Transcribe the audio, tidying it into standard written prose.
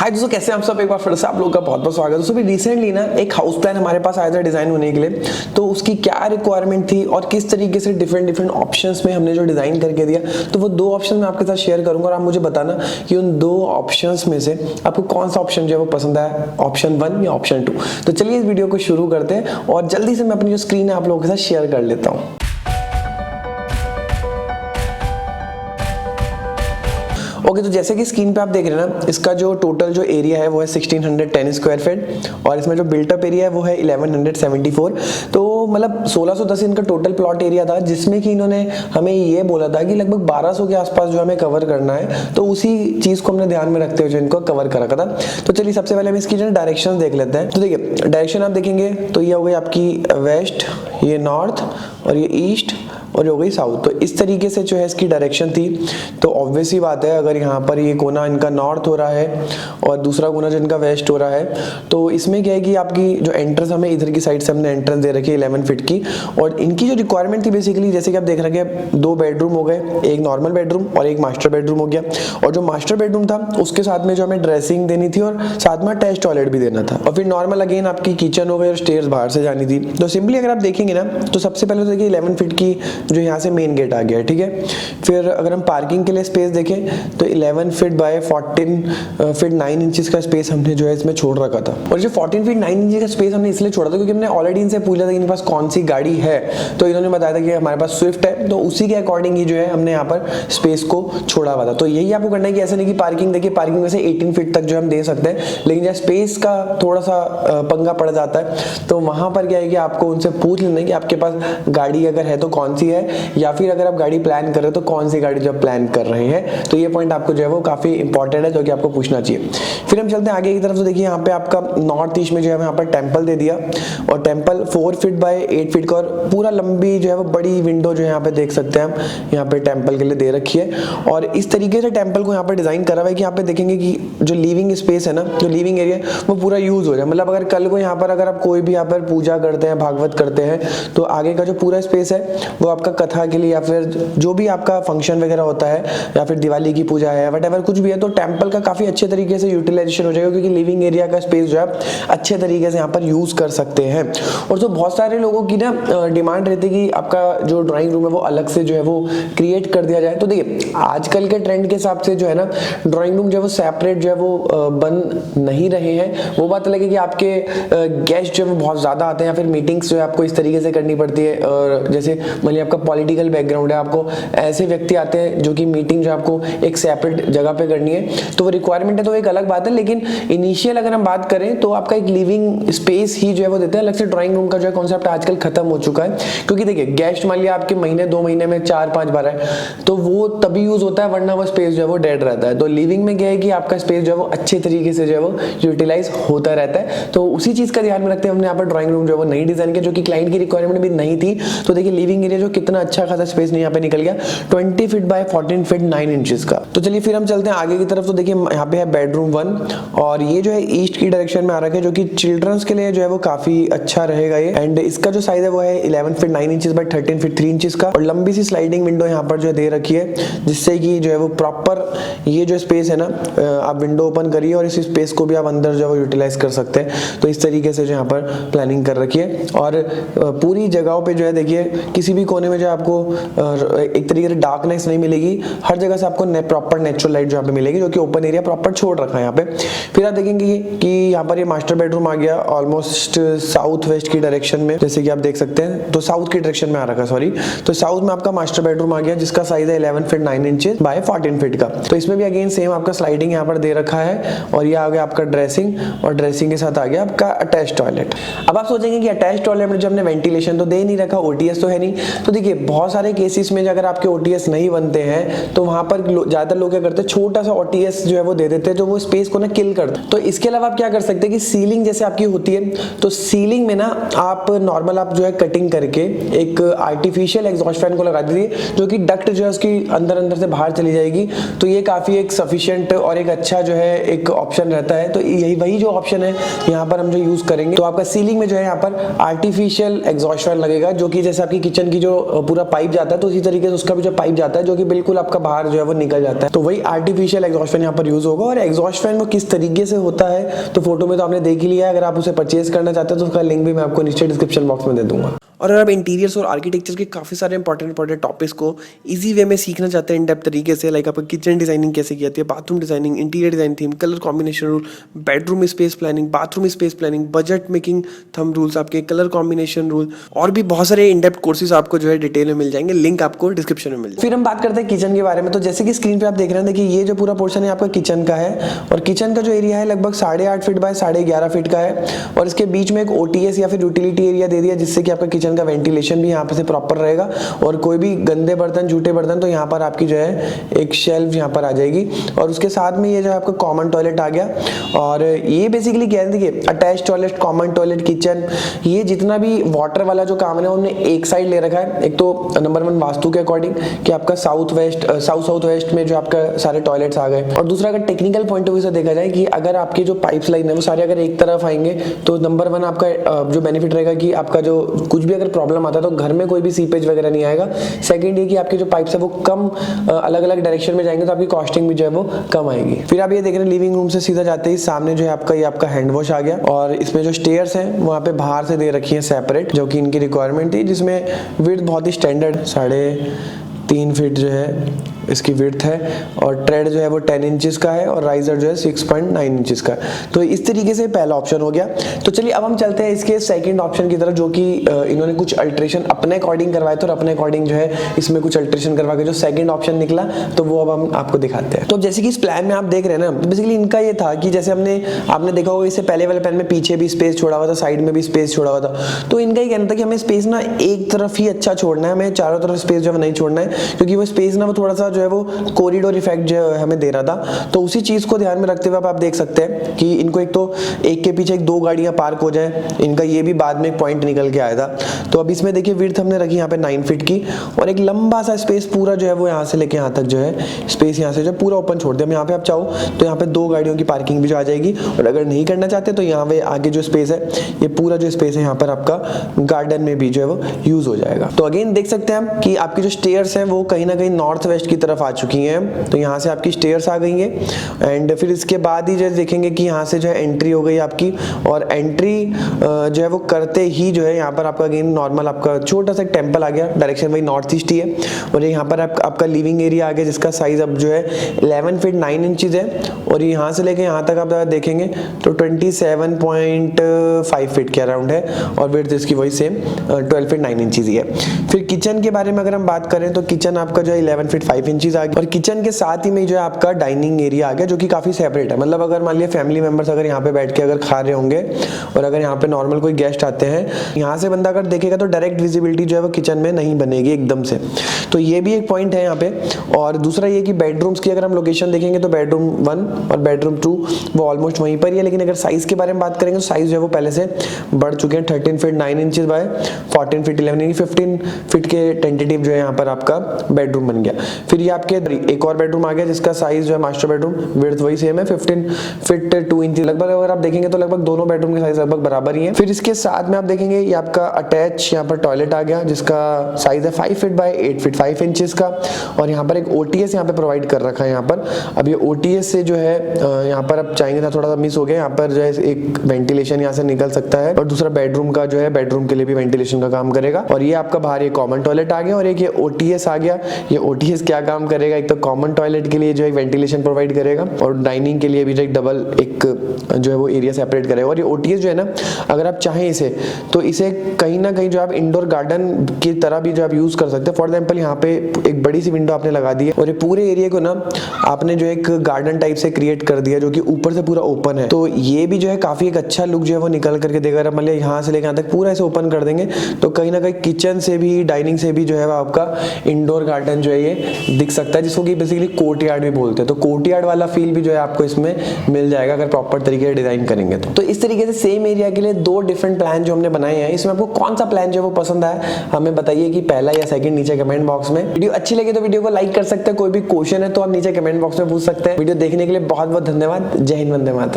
हाय दोस्तों, कैसे हैं आप सब। एक बार फिर से आप लोगों का बहुत बहुत स्वागत है। दोस्तों भी रिसेंटली ना एक हाउस प्लान हमारे पास आया था डिजाइन होने के लिए, तो उसकी क्या रिक्वायरमेंट थी और किस तरीके से डिफरेंट ऑप्शंस में हमने जो डिजाइन करके दिया, तो वो दो ऑप्शन मैं आपके साथ शेयर करूंगा और आप मुझे बताना कि उन दो ऑप्शंस में से आपको कौन सा ऑप्शन जो है वो पसंद आया, ऑप्शन 1 या ऑप्शन 2। तो चलिए इस वीडियो को शुरू करते हैं और जल्दी से मैं अपनी जो स्क्रीन है आप लोगों के साथ शेयर कर लेता हूँ। ओके, तो जैसे कि स्क्रीन पे आप देख रहे हैं ना, इसका जो टोटल जो एरिया है वो है 1610 स्क्वायर फीट और इसमें जो बिल्टअप एरिया है वो है 1174। तो मतलब 1610 इनका टोटल प्लॉट एरिया था, जिसमें कि इन्होंने हमें ये बोला था कि लगभग 1200 के आसपास जो हमें कवर करना है। तो उसी चीज को हमने ध्यान में रखते हुए जो इनको कवर करा था। तो चलिए सबसे पहले हम इसकी जो डायरेक्शन देख लेते हैं। तो देखिए डायरेक्शन आप देखेंगे तो ये हो गई आपकी वेस्ट, ये नॉर्थ और ये ईस्ट और ये हो गई साउथ। तो इस तरीके से जो है इसकी डायरेक्शन थी। तो ऑब्वियस ही बात है, अगर यहाँ पर ये कोना इनका नॉर्थ हो रहा है और दूसरा कोना जो इनका वेस्ट हो रहा है, तो इसमें क्या है कि आपकी जो एंट्रेंस हमें इधर की साइड से हमने एंट्रेंस दे रखी है 11 फीट की। और इनकी जो रिक्वायरमेंट थी बेसिकली, जैसे कि आप देख रहे हैं, 2 बेडरूम हो गए, एक नॉर्मल बेडरूम और एक मास्टर बेडरूम हो गया। और जो मास्टर बेडरूम था उसके साथ में जो हमें ड्रेसिंग देनी थी और साथ में अटैच टॉयलेट भी देना था। और फिर नॉर्मल अगेन आपकी किचन हो गई और स्टेयर्स बाहर से जानी थी। तो सिंपली अगर आप देखेंगे ना, तो सबसे पहले तो देखिए 11 फीट की जो यहाँ से मेन गेट आ गया है, ठीक है। फिर अगर हम पार्किंग के लिए स्पेस देखें तो 11 फीट बाय 14 फीट 9 इंचेस का स्पेस हमने जो है इसमें छोड़ रखा था। और जो 14 फीट 9 इंच का स्पेस हमने इसलिए छोड़ा था क्योंकि हमने ऑलरेडी इनसे पूछा था कि इनके पास कौन सी गाड़ी है। तो इन्होंने बताया था कि हमारे पास स्विफ्ट है, तो उसी के अकॉर्डिंग ही जो है हमने यहाँ पर स्पेस को छोड़ा हुआ था। तो यही आपको करना है कि ऐसे नहीं कि पार्किंग देखिए, पार्किंग में से 18 फीट तक जो हम दे सकते हैं, लेकिन जब स्पेस का थोड़ा सा पंगा पड़ जाता है तो वहां पर क्या है कि आपको उनसे पूछ लेना है कि आपके पास गाड़ी अगर है तो कौन सी है, या फिर अगर आप गाड़ी प्लान कर रहे हो तो कौन सी गाड़ी जो प्लान कर रहे हैं। तो ये पॉइंट आपको जो है वो काफी इंपॉर्टेंट है, जो कि आपको पूछना चाहिए। फिर हम चलते हैं आगे की तरफ। तो देखिए यहाँ पे आपका नॉर्थ ईस्ट में जो है यहाँ पर टेंपल दे दिया और टेंपल 4 फीट बाय 8 फीट का और पूरा लंबी जो है वो बड़ी विंडो जो है यहाँ पे देख सकते हैं हम, यहाँ पे टेंपल के लिए दे रखी है। और इस तरीके से टेंपल को यहाँ पे डिजाइन करा हुआ है कि यहाँ पे देखेंगे कि जो लिविंग स्पेस है ना, जो लिविंग एरिया वो पूरा यूज हो जाए। मतलब अगर कल को यहाँ पर अगर आप कोई भी यहाँ पर पूजा करते हैं, भागवत करते हैं, तो आगे का जो पूरा स्पेस है वो आपका कथा के लिए या फिर जो भी आपका फंक्शन वगैरह होता है या फिर दिवाली की पूजा है, वटएवर कुछ भी है, तो टेंपल का काफी अच्छे तरीके से यूटिलाइजेशन हो जाएगा, क्योंकि लिविंग एरिया का स्पेस जो है अच्छे तरीके से यहाँ पर यूज कर सकते हैं। और तो बहुत सारे लोगों की ना डिमांड रहती है कि आपका जो ड्राइंग रूम है वो अलग से जो है वो क्रिएट कर दिया जाए। तो देखिए आजकल के ट्रेंड के हिसाब से जो है ना, ड्राइंग रूम जो है वो सेपरेट जो है वो बन नहीं रहे हैं। वो बात अलग है कि आपके गेस्ट जो है बहुत ज्यादा आते हैं या फिर मीटिंग्स जो है आपको इस तरीके से करनी पड़ती है। और जैसे मान लीजिए आपका पॉलिटिकल बैकग्राउंड है, आपको ऐसे व्यक्ति आते हैं जो कि मीटिंग जो आपको एक सेपरेट जगह पे करनी है, तो वो रिक्वायरमेंट है, तो एक अलग बात है। लेकिन इनिशियल अगर हम बात करें तो आपका एक लिविंग स्पेस ही जो है वो देते हैं। अलग से ड्राइंग रूम का जो है कॉन्सेप्ट आजकल खत्म हो चुका है, क्योंकि देखिए गेस्ट मान लिया आपके महीने 2 महीने में 4-5 बार है, तो वो तभी यूज होता है, वरना वो स्पेस जो है वो डेड रहता है। तो लिविंग में क्या है कि आपका स्पेस जो है वो अच्छे तरीके से जो है वो यूटिलाइज होता रहता है। तो उसी चीज का ध्यान में रखते हुए हमने यहाँ पर ड्राइंग रूम जो है वो नहीं डिजाइन किया, जो कि क्लाइंट की रिक्वायरमेंट भी नहीं थी। तो देखिए लिविंग एरिया जो कितना अच्छा खासा स्पेस यहाँ पे निकल गया, 20 फीट बाय 14 फीट 9 इंचेस का। तो चलिए फिर हम चलते हैं आगे की तरफ। तो देखिए यहाँ पे है बेडरूम 1 और ये जो है ईस्ट की डायरेक्शन में आ रखा है, जो कि चिल्ड्रंस के लिए जो है वो काफी अच्छा रहेगा ये। एंड इसका जो साइज है वो है 11 feet 9 inches bye 13 feet 3 inches का और लंबी सी स्लाइडिंग विंडो यहाँ पर जो है दे रखी है, जिससे कि जो है वो प्रॉपर ये जो स्पेस है ना, आप विंडो ओपन करिए और इस स्पेस को भी आप अंदर जो है वो यूटिलाइज कर सकते हैं। तो इस तरीके से जो यहाँ पर प्लानिंग कर रखी है और पूरी जगहों पे जो है देखिए किसी भी कोने में जो आपको एक तरीके से डार्कनेस नहीं मिलेगी, हर जगह से आपको प्रॉपर नेचुरल लाइट जो पे मिलेगी, जो कि ओपन एरिया प्रॉपर छोड़ रखा है यहाँ पे। फिर आप देखेंगे कि यहाँ पर ये मास्टर बेडरूम आ गया ऑलमोस्ट साउथ वेस्ट की डायरेक्शन में, जैसे कि आप देख सकते हैं। तो साउथ की डायरेक्शन में आ रखा है, सॉरी। तो साउथ में आपका मास्टर बेडरूम आ गया, जिसका साइज है 11 फीट 9 इंचेस बाय 14 फीट का। तो इसमें भी अगेन सेम आपका स्लाइडिंग यहाँ पर दे रखा है और ये आ गया आपका ड्रेसिंग और ड्रेसिंग के साथ आ गया आपका अटैच टॉयलेट। अब आप सोचेंगे कि अटैच टॉयलेट में जो हमने वेंटिलेशन तो दे नहीं रखा, ओटीएस तो है नहीं। तो देखिए बहुत सारे केसेस में अगर आपके ओटीएस नहीं बनते हैं तो वहां पर ज्यादातर लोग क्या करते हैं, छोटा सा ओटीएस जो है वो दे देते हैं, जो वो स्पेस को ना किल करते हैं। तो इसके अलावा आप क्या कर सकते हैं कि सीलिंग जैसे आपकी होती है, तो सीलिंग में ना आप नॉर्मल आप जो है कटिंग करके एक आर्टिफिशियल एग्जॉस्ट फैन को लगा दीजिए, जो कि डक्ट जो है उसकी अंदर से बाहर चली जाएगी। तो ये काफी एक सफिशिएंट और एक अच्छा जो है एक ऑप्शन रहता है। तो यही वही जो ऑप्शन है यहाँ पर हम जो यूज करेंगे। तो आपका सीलिंग में जो है यहाँ पर आर्टिफिशियल एग्जॉस्ट फैन लगेगा, जो कि जैसे आपकी किचन की जो जो पूरा पाइप जाता है तो उसी तरीके से उसका भी जो पाइप जाता है जो कि बिल्कुल आपका बाहर जो है वो निकल जाता है। तो वही आर्टिफिशियल एग्जॉस्ट फैन यहाँ पर यूज होगा। और एग्जॉस्ट फैन वो किस तरीके से होता है तो फोटो में तो आपने देख ही लिया है। अगर आप उसे परचेज करना चाहते हैं तो उसका लिंक भी मैं आपको नीचे डिस्क्रिप्शन बॉक्स में दे दूंगा। और अगर आप इंटीरियर्स और आर्किटेक्चर के काफ़ी सारे इंपॉर्टेंट टॉपिक्स को इजी वे में सीखना चाहते हैं इन डेप्थ तरीके से, लाइक आपको किचन डिजाइनिंग कैसे की जाती है, bathroom designing, interior design theme, colour combination rule, bedroom space planning, bathroom space planning, budget making thumb rules, आपके कलर कॉम्बिनेशन रूल और भी बहुत सारे इन डेप्थ कोर्सेज आपको जो है डिटेल में मिल जाएंगे। लिंक आपको डिस्क्रिप्शन में मिल जाएगा। फिर हम बात करते हैं किचन के बारे में। तो जैसे कि स्क्रीन पे आप देख रहे हैं, देखिए ये जो पूरा पोर्शन है आपका किचन का है और किचन का जो एरिया है लगभग 8.5 फीट बाय 11.5 फीट का है और इसके बीच में एक ओटीएस या फिर यूटिलिटी एरिया दे दिया जिससे कि आपका किचन का वेंटिलेशन यहाँ पे से प्रॉपर रहेगा। और कोई भी गंदे बर्तन, जूठे बर्तन तो यहाँ पर आपकी जो है एक शेल्फ यहाँ पर आ जाएगी। और उसके साथ में ये जो है आपका कॉमन टॉयलेट आ गया। और ये बेसिकली क्या है, देखिए attach toilet, common toilet, kitchen, ये जितना भी वाटर वाला जो काम है उन्होंने एक साइड ले रखा है। एक तो नंबर 1 वास्तु के अकॉर्डिंग कि आपका साउथ वेस्ट में जो आपका सारे टॉयलेट्स आ गए। और दूसरा अगर टेक्निकल पॉइंट ऑफ व्यू से देखा जाए कि अगर आपकी जो पाइप्स लाइन है वो सारे अगर एक तरफ आएंगे तो नंबर 1 आपका जो बेनिफिट रहेगा कि आपका जो कुछ भी अगर प्रॉब्लम आता है तो घर में कोई भी सीपेज वगैरह नहीं आएगा। सेकंड ये कि आपके जो पाइप्स है वो कम अलग अलग डायरेक्शन में जाएंगे तो आपकी कॉस्टिंग भी जो है वो कम आएगी। फिर आप ये देख रहे हैं लिविंग रूम से सीधा जाते ही सामने जो है आपका हैंड वॉश आ गया। और इसमें जो स्टेयर्स हैं वहाँ पे बाहर से दे रखी है सेपरेट, जो कि इनकी रिक्वायरमेंट थी, जिसमें विड्थ बहुत ही स्टैंडर्ड 3.5 फीट जो है इसकी विड्थ है और ट्रेड जो है वो 10 इंचेस का है और राइजर जो है 6.9 इंचेस का है। तो इस तरीके से पहला ऑप्शन हो गया। तो चलिए अब हम चलते हैं इसके सेकंड ऑप्शन की तरफ, जो कि इन्होंने कुछ अल्ट्रेशन अपने अकॉर्डिंग करवाए थे और अपने अकॉर्डिंग जो है इसमें कुछ अल्ट्रेशन करवा के जो सेकंड ऑप्शन निकला तो वो अब हम आपको दिखाते हैं। तो जैसे कि इस प्लान में आप देख रहे हैं ना, बेसिकली इनका ये था कि जैसे आपने देखा होगा इससे पहले वाले प्लान में पीछे भी स्पेस छोड़ा हुआ था, साइड में भी स्पेस छोड़ा हुआ था। तो इनका ये कहना था कि हमें स्पेस ना एक तरफ ही अच्छा छोड़ना है, हमें चारों तरफ स्पेस जो है नहीं छोड़ना है, क्योंकि वो स्पेस ना वो थोड़ा सा जो है वो कॉरिडोर इफेक्ट जो है हमें दे रहा था। तो उसी चीज को ध्यान में रखते हुए आप देख सकते हैं कि इनको एक तो एक के पीछे एक 2 गाड़ियां पार्क हो जाए, इनका ये भी बाद में एक पॉइंट निकल के आया था। तो अब इसमें देखिए विड्थ हमने रखी यहाँ पे 9 फीट की और एक लंबा सा स्पेस पूरा जो है वो यहाँ से लेके यहाँ तक जो है स्पेस यहाँ से जो पूरा ओपन छोड़ दिया। हम यहाँ पे आप चाहो तो यहाँ पे 2 गाड़ियों की पार्किंग भी जो आ जाएगी और अगर नहीं करना चाहते तो यहाँ पे आगे जो स्पेस है ये पूरा जो स्पेस है यहाँ पर आपका गार्डन में भी जो है वो यूज हो जाएगा। तो अगेन देख सकते हैं हम कि आपकी जो स्टेयर्स हैं वो कहीं ना कहीं नॉर्थ वेस्ट की तरफ आ चुकी हैं। तो यहाँ से आपकी स्टेयर्स आ गई हैं एंड फिर इसके बाद ही जो देखेंगे कि यहाँ से जो है एंट्री हो गई आपकी। और एंट्री जो है वो करते ही जो है यहाँ पर आपका अगेन नॉर्मल आपका छोटा सा टेंपल आ गया, डायरेक्शन वही नॉर्थ ईस्ट ही है। और यहाँ पर आपका लिविंग एरिया आ गया जिसका साइज अब जो है 11 फीट 9 इंचेस है और यहाँ से लेके यहाँ तक आप देखेंगे तो 27.5 फीट के अराउंड है और विड्थ इसकी वही सेम 12 फीट 9 इंचेस ही है। फिर किचन के बारे में अगर हम बात करें तो किचन आपका जो है 11 फीट 5 इंचेस आ गया और किचन के साथ ही में जो है आपका डाइनिंग एरिया आ गया जो कि काफी सेपरेट है। मतलब अगर मान लिया फैमिली मेंबर्स अगर यहाँ पे बैठ के अगर खा रहे होंगे और अगर यहाँ पे नॉर्मल कोई गेस्ट आते हैं, यहाँ से बंदा अगर देखेगा तो डायरेक्ट विजिबिलिटी जो है वो किचन में नहीं बनेगी एकदम से। तो ये भी एक पॉइंट है यहाँ पे। और दूसरा ये कि बेडरूम्स की अगर हम लोकेशन देखेंगे तो बेडरूम 1 और बेडरूम 2 वो ऑलमोस्ट वहीं पर ही है, लेकिन अगर साइज के बारे में बात करेंगे तो साइज जो है वो पहले से बढ़ चुके हैं। 13 फीट 9 इंचेस बाय 14 फीट 11 यानी 15 फीट के टेंटेटिव जो है यहाँ पर आपका बेडरूम बन गया। फिर ये आपके एक और बेडरूम आ गया जिसका साइज जो है मास्टर बेडरूम विड्थ वही सेम है 15 फीट 2 इंच लगभग। अगर आप देखेंगे तो लगभग दोनों बेडरूम के साइज लगभग बराबर ही है। फिर इसके साथ में आप देखेंगे ये आपका अटैच यहाँ पर टॉयलेट आ गया जिसका साइज है 5 फीट बाय 8 फीट 5 इंचेस का और यहाँ पर एक ओटीएस यहाँ पे प्रोवाइड कर रखा है यहाँ पर। अब ये ओटीएस से जो है यहाँ पर आप चाहेंगे था थोड़ा सा मिस हो गया, यहाँ पर जो है एक वेंटिलेशन यहाँ से निकल सकता है और दूसरा बेडरूम का जो है बेडरूम के लिए भी वेंटिलेशन का काम करेगा। और ये आपका बाहर एक कॉमन टॉयलेट आ गया और एक ये ओटीएस आ गया। ये ओटीएस क्या काम करेगा, एक तो कॉमन टॉयलेट के लिए जो है वेंटिलेशन प्रोवाइड करेगा और डाइनिंग के लिए भी जो एक डबल एक जो है वो एरिया सेपरेट करेगा। और ये ओटीएस जो है ना, अगर आप चाहें इसे तो इसे कहीं ना कहीं जो आप इंडोर गार्डन की तरह भी जो आप यूज कर सकते हैं। फॉर एग्जांपल यहाँ पे एक बड़ी सी विंडो आपने लगा दी है और ये पूरे एरिया को ना आपने जो एक गार्डन टाइप से क्रिएट कर दिया जो कि ऊपर से पूरा ओपन है। तो ये भी जो है काफी एक अच्छा लुक जो है वो निकल करके देगा। मतलब यहाँ से लेकर यहाँ तक पूरा ऐसे ओपन कर देंगे तो कहीं ना कहीं किचन से भी डाइनिंग से भी जो है आपका इंडोर गार्डन जो है ये दिख सकता है, जिसको कि बेसिकली कोर्टयार्ड भी बोलते हैं। तो कोर्टयार्ड वाला फील भी जो है आपको इसमें मिल जाएगा अगर प्रॉपर तरीके से डिजाइन करेंगे तो इस तरीके से सेम एरिया के लिए 2 डिफरेंट प्लान जो हमने बनाए हैं, इसमें आपको कौन सा प्लान जो है वो पसंद आया हमें बताइए कि पहला या सेकंड नीचे कमेंट बॉक्स में। वीडियो अच्छी लगी तो वीडियो को लाइक कर सकते हैं, कोई भी क्वेश्चन है तो आप नीचे कमेंट बॉक्स में पूछ सकते हैं। वीडियो देखने के लिए बहुत बहुत धन्यवाद। जय हिंद, वंदे मातरम।